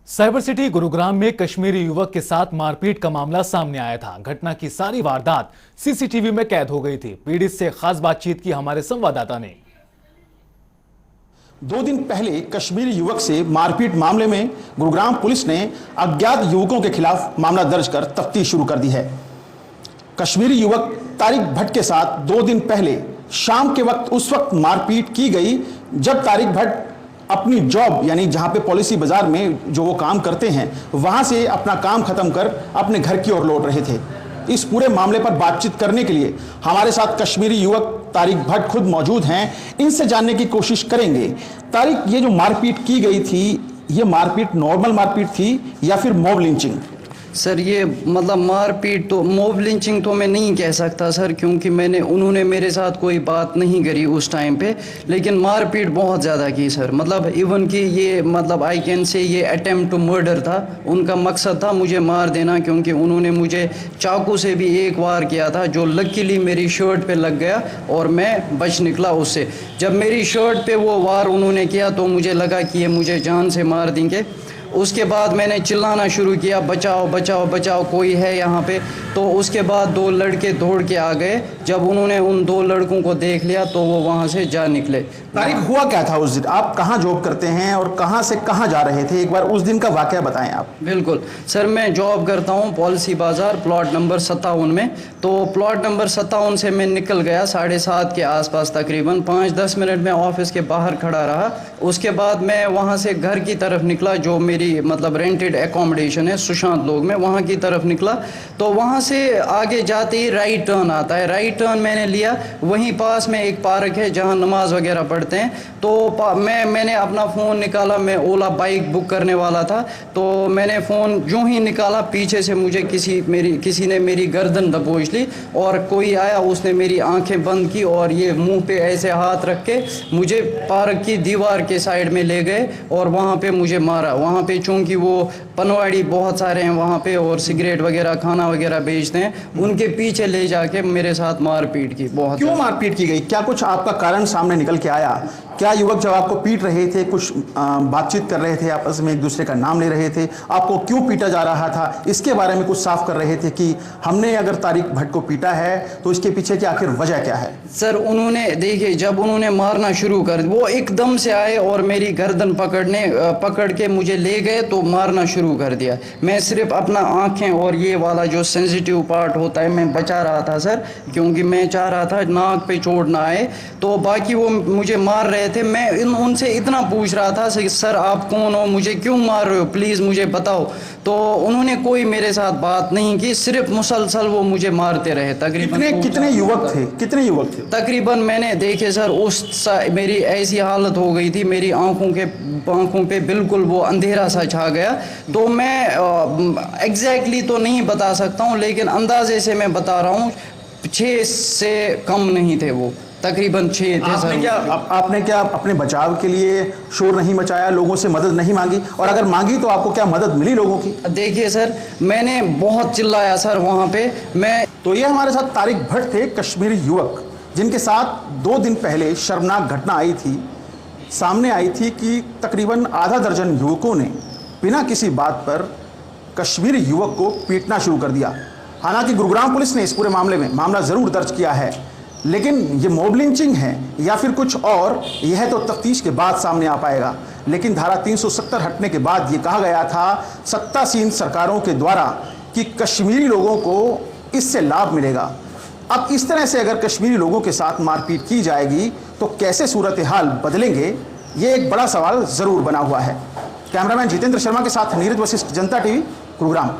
Cyber city Gurugram में कश्मीरी युवक के साथ मारपीट का मामला सामने आया था। घटना की सारी वारदात सीसीटीवी में कैद हो गई थी। पीड़ित से खास बातचीत की हमारे संवाददाता ने। 2 दिन पहले कश्मीरी युवक से मारपीट मामले में गुरुग्राम पुलिस ने अज्ञात युवकों के खिलाफ मामला दर्ज कर तफ्तीश शुरू कर दी है। कश्मीरी युवक तारिक भट्ट के साथ 2 दिन पहले शाम के वक्त उस वक्त मारपीट की गई जब तारिक भट्ट अपनी जॉब यानी जहां पे पॉलिसी बाजार में जो वो काम करते हैं वहां से अपना काम खत्म कर अपने घर की ओर लौट रहे थे। इस पूरे मामले पर बातचीत करने के लिए हमारे साथ कश्मीरी युवक तारिक भट्ट खुद मौजूद हैं। इनसे जानने की कोशिश करेंगे। तारिक, ये जो मारपीट की गई थी, ये मारपीट नॉर्मल मारपीट थी या फिर मॉब लिंचिंग? सर ये मतलब मारपीट तो मॉब लिंचिंग तो मैं नहीं कह सकता सर, क्योंकि उन्होंने मेरे साथ कोई बात नहीं करी उस टाइम पे, लेकिन मारपीट बहुत ज़्यादा की सर। मतलब इवन कि ये मतलब आई कैन से ये अटेम्प्ट टू मर्डर था। उनका मकसद था मुझे मार देना, क्योंकि उन्होंने मुझे चाकू से भी एक वार किया था जो लकीली मेरी शर्ट पे लग गया और मैं बच निकला उससे। जब मेरी शर्ट पे वो वार उन्होंने किया तो मुझे लगा कि ये मुझे जान से मार देंगे। उसके बाद मैंने चिल्लाना शुरू किया, बचाओ बचाओ बचाओ, कोई है यहाँ पे। तो उसके बाद 2 लड़के दौड़ के आ गए। जब उन्होंने उन 2 लड़कों को देख लिया तो वो वहाँ से जा निकले। तारिक, हुआ क्या था उस दिन? आप कहाँ जॉब करते हैं और कहाँ से कहाँ जा रहे थे? एक बार उस दिन का वाकया बताएं आप। बिल्कुल सर, मैं जॉब करता हूँ पॉलिसी बाज़ार प्लॉट नंबर 57 में। तो प्लॉट नंबर 57 से मैं निकल गया 7:30 के आसपास, तकरीबन 5-10 मिनट में ऑफिस के बाहर खड़ा रहा। उसके बाद मैं वहाँ से घर की तरफ निकला, जो मेरी मतलब रेंटेड एकोमोडेशन है सुशांत लोग में, वहाँ की तरफ निकला। तो वहाँ से आगे जाते ही राइट टर्न आता है। राइट टर्न मैंने लिया, वहीं पास में एक पार्क है जहाँ नमाज वगैरह पढ़ते हैं। तो मैंने अपना फ़ोन निकाला, मैं ओला बाइक बुक करने वाला था। तो मैंने फ़ोन जो ही निकाला, पीछे से मुझे किसी ने मेरी गर्दन दबोच ली और कोई आया, उसने मेरी आंखें बंद की और ये मुंह पे ऐसे हाथ रख के मुझे पार्क की दीवार के साइड में ले गए और वहाँ पे मुझे मारा। वहाँ पे चूँकि वो पनवाड़ी बहुत सारे हैं वहाँ पे और सिगरेट वगैरह खाना वगैरह बेचते हैं, उनके पीछे ले जाके मेरे साथ मारपीट की। बहुत क्यों मारपीट की गई? क्या कुछ आपका कारण सामने निकल के आया? क्या युवक जब आपको पीट रहे थे, कुछ बातचीत कर रहे थे आपस में, एक दूसरे का नाम ले रहे थे, आपको क्यों पीटा जा रहा था, इसके बारे में कुछ साफ कर रहे थे कि हमने अगर तारिक भट्ट को पीटा है तो इसके पीछे की आखिर वजह क्या है? सर उन्होंने देखिए, जब उन्होंने मारना शुरू कर, वो एकदम से आए और मेरी गर्दन पकड़ के मुझे ले गए तो मारना शुरू कर दिया। मैं सिर्फ अपना आँखें और ये वाला जो सेंसिटिव पार्ट होता है मैं बचा रहा था सर, क्योंकि मैं चाह रहा था नाक पे चोट ना आए। तो बाकी वो मुझे मार रहे थे। मैं उनसे इतना पूछ रहा था, सर आप कौन हो, मुझे क्यों मार रहे हो, प्लीज़ मुझे बताओ। तो उन्होंने कोई मेरे साथ बात नहीं की, सिर्फ मुसलसल वो मुझे मारते रहे। तकरीबन कितने युवक थे? तकरीबन मैंने देखे सर, मेरी ऐसी हालत हो गई थी, मेरी आंखों पे बिल्कुल वो अंधेरा सा छा गया। तो मैं एग्जैक्टली तो नहीं बता सकता हूँ, लेकिन अंदाजे से मैं बता रहा हूँ 6 से कम नहीं थे वो, तकरीबन 6 थे सर। आपने क्या अपने बचाव के लिए शोर नहीं मचाया, लोगों से मदद नहीं मांगी? और अगर मांगी तो आपको क्या मदद मिली लोगों की? देखिए सर, मैंने बहुत चिल्लाया सर वहाँ पे। तो ये हमारे साथ तारिक भट्ट थे, कश्मीरी युवक, जिनके साथ 2 दिन पहले शर्मनाक घटना सामने आई थी कि तकरीबन आधा दर्जन युवकों ने बिना किसी बात पर कश्मीरी युवक को पीटना शुरू कर दिया। हालांकि गुरुग्राम पुलिस ने इस पूरे मामले में मामला ज़रूर दर्ज किया है, लेकिन ये मॉब लिंचिंग है या फिर कुछ और, यह तो तफ्तीश के बाद सामने आ पाएगा। लेकिन धारा 370 हटने के बाद ये कहा गया था सत्तासीन सरकारों के द्वारा कि कश्मीरी लोगों को इससे लाभ मिलेगा। अब इस तरह से अगर कश्मीरी लोगों के साथ मारपीट की जाएगी तो कैसे सूरत हाल बदलेंगे, ये एक बड़ा सवाल ज़रूर बना हुआ है। कैमरामैन जितेंद्र शर्मा के साथ नीरज वशिष्ठ, जनता टीवी, गुरुग्राम।